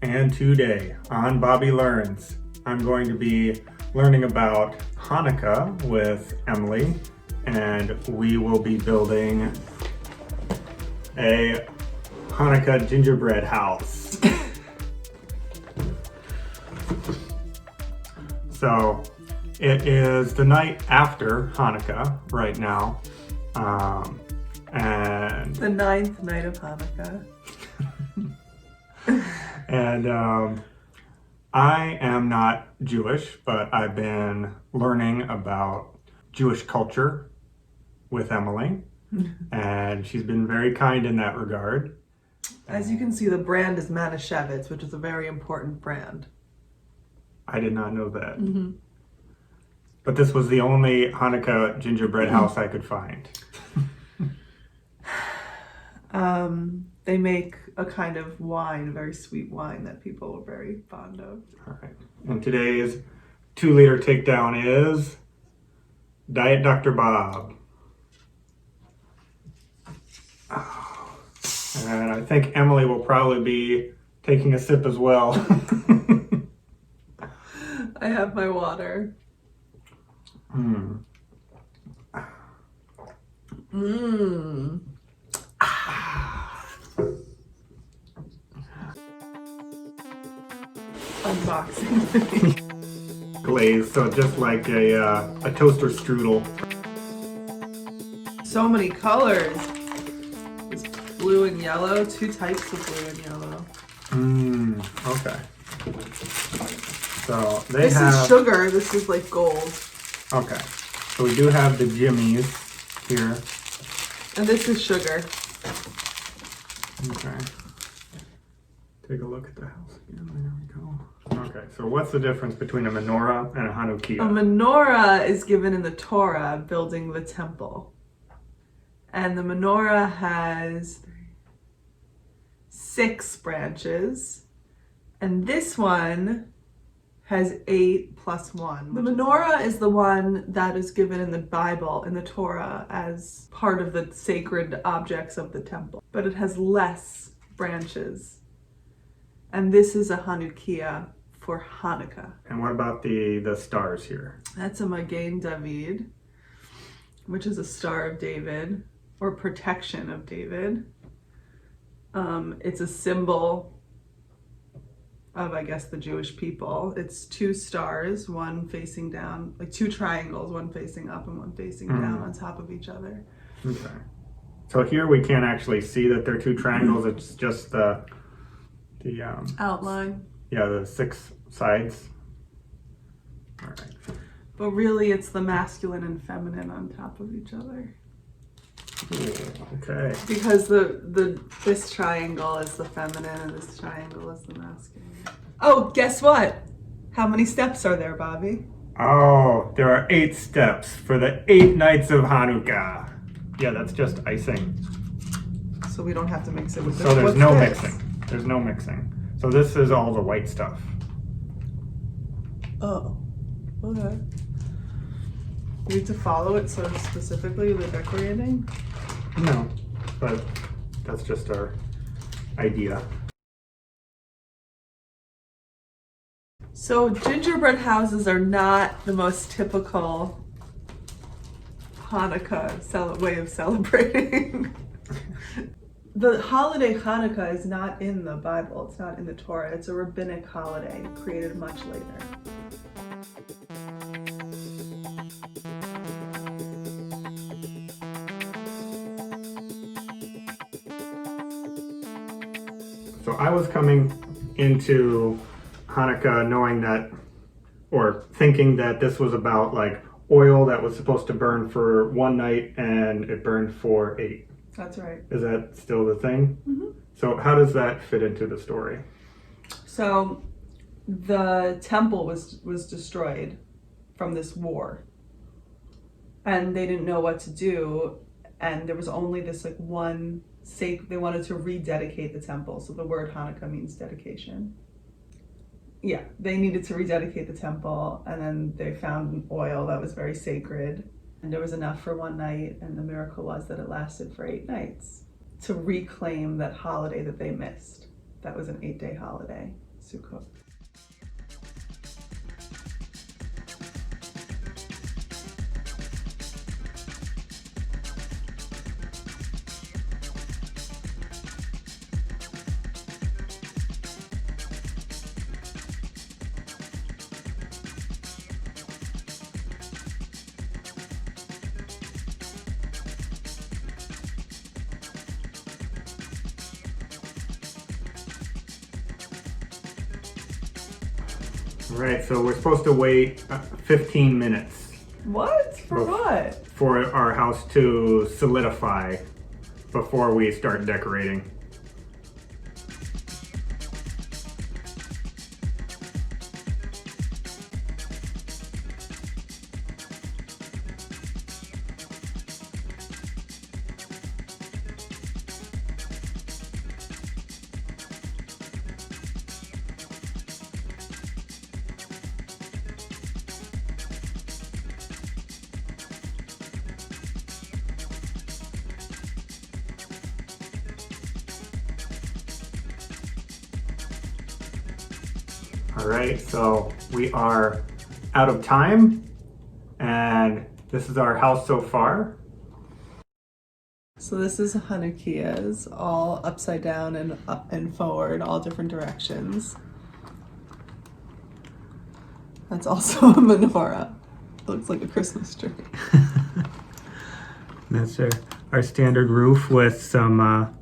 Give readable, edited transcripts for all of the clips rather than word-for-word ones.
And today on Bobby Learns, I'm going to be learning about Hanukkah with Emily, and we will be building a Hanukkah gingerbread house. So it is the night after Hanukkah right now, and the 9th night of Hanukkah. And I am not Jewish, but I've been learning about Jewish culture with Emily, and she's been very kind in that regard. As you can see, the brand is Manischewitz, which is a very important brand. I did not know that. Mm-hmm. But this was the only Hanukkah gingerbread house I could find. They make a kind of wine, a very sweet wine that people are very fond of. All right. And today's 2-liter takedown is Diet Dr. Bob. Oh. And I think Emily will probably be taking a sip as well. I have my water. Mmm. Mmm. Unboxing. Glaze, so just like a toaster strudel. So many colors. There's blue and yellow, 2 types of blue and yellow. Okay. So this is sugar, this is like gold. Okay. So we do have the jimmies here. And this is sugar. Okay. Take a look at the house again. There we go. Okay, so what's the difference between a menorah and a Chanukah? A menorah is given in the Torah, building the temple. And the menorah has 6 branches. And this one has 8 plus 1. The menorah is the one that is given in the Bible, in the Torah, as part of the sacred objects of the temple. But it has less branches. And this is a Chanukiah for Hanukkah. And what about the stars here? That's a Magen David, which is a Star of David, or protection of David. It's a symbol of, I guess, the Jewish people. It's 2 stars, one facing down, like 2 triangles, one facing up and one facing down on top of each other. Okay. So here we can't actually see that they're 2 triangles. It's just the outline. Yeah, the 6 sides. All right. But really, it's the masculine and feminine on top of each other. Ooh, okay. Because this triangle is the feminine and this triangle is the masculine. Oh, guess what? How many steps are there, Bobby? Oh, there are 8 steps for the 8 nights of Hanukkah. Yeah, that's just icing. So we don't have to mix it with this. So there's What's no this? mixing. There's no mixing. So this is all the white stuff. Oh, okay. You need to follow it so specifically the decorating? No, but that's just our idea. So gingerbread houses are not the most typical Hanukkah way of celebrating. The holiday Hanukkah is not in the Bible, it's not in the Torah. It's a rabbinic holiday created much later. So I was coming into Hanukkah knowing that, or thinking that this was about like oil that was supposed to burn for 1 night and it burned for 8. That's right. Is that still the thing? Mm-hmm. So how does that fit into the story? So the temple was destroyed from this war. And they didn't know what to do. And there was only this like one they wanted to rededicate the temple. So the word Hanukkah means dedication. Yeah, they needed to rededicate the temple, and then they found an oil that was very sacred. And there was enough for 1 night, and the miracle was that it lasted for 8 nights to reclaim that holiday that they missed. That was an 8-day holiday. Sukkot. All right, so we're supposed to wait 15 minutes What? For what? for our house to solidify before we start decorating. All right, so we are out of time, and this is our house so far. So this is Chanukahs, all upside down and up and forward, all different directions. That's also a menorah. It looks like a Christmas tree. That's our standard roof with some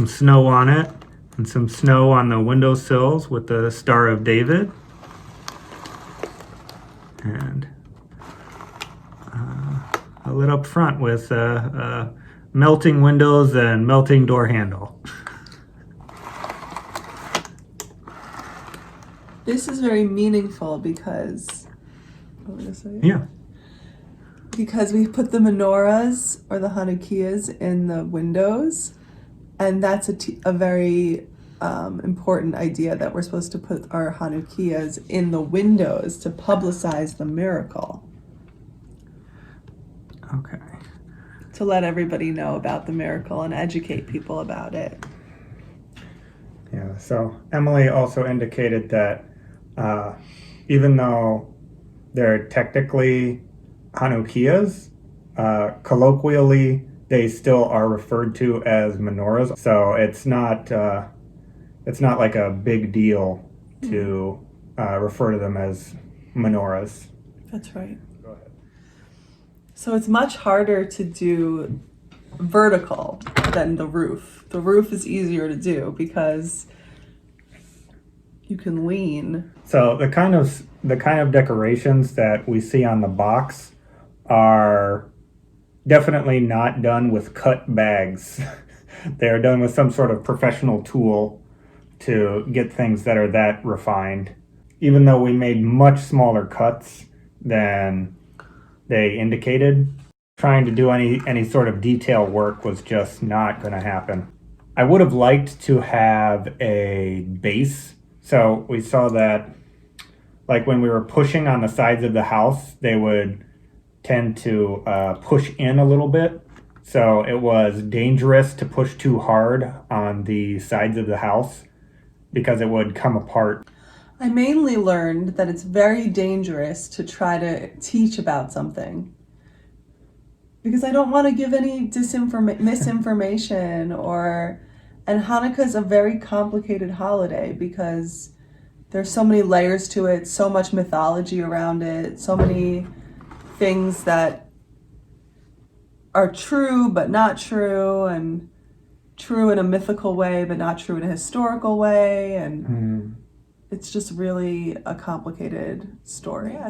snow on it, and some snow on the windowsills with the Star of David. And lit up front with melting windows and melting door handle. This is very meaningful because, what was I gonna say? Yeah. Because we put the menorahs or the Chanukahs in the windows, and that's a very important idea that we're supposed to put our Chanukahs in the windows to publicize the miracle. Okay. To let everybody know about the miracle and educate people about it. Yeah, so Emily also indicated that even though they're technically Chanukahs, colloquially they still are referred to as menorahs. So it's not like a big deal to refer to them as menorahs. That's right. Go ahead. So it's much harder to do vertical than the roof. The roof is easier to do because you can lean. So the kind of decorations that we see on the box are definitely not done with cut bags. They are done with some sort of professional tool to get things that are that refined. Even though we made much smaller cuts than they indicated, trying to do any sort of detail work was just not going to happen. I would have liked to have a base. So we saw that, like when we were pushing on the sides of the house, they would tend to push in a little bit. So it was dangerous to push too hard on the sides of the house because it would come apart. I mainly learned that it's very dangerous to try to teach about something because I don't want to give any misinformation and Hanukkah is a very complicated holiday because there's so many layers to it, so much mythology around it, so many things that are true but not true, and true in a mythical way but not true in a historical way, and it's just really a complicated story. Yeah,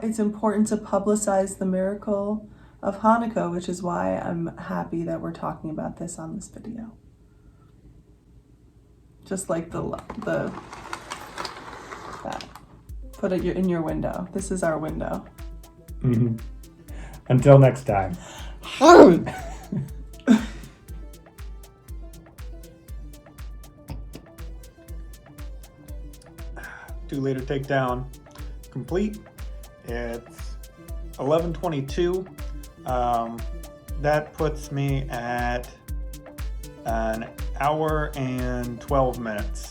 it's important to publicize the miracle of Hanukkah, which is why I'm happy that we're talking about this on this video. Just like that. Put it in your window. This is our window. Mm-hmm. Until next time. Do later takedown complete. It's 11:22. That puts me at an hour and 12 minutes.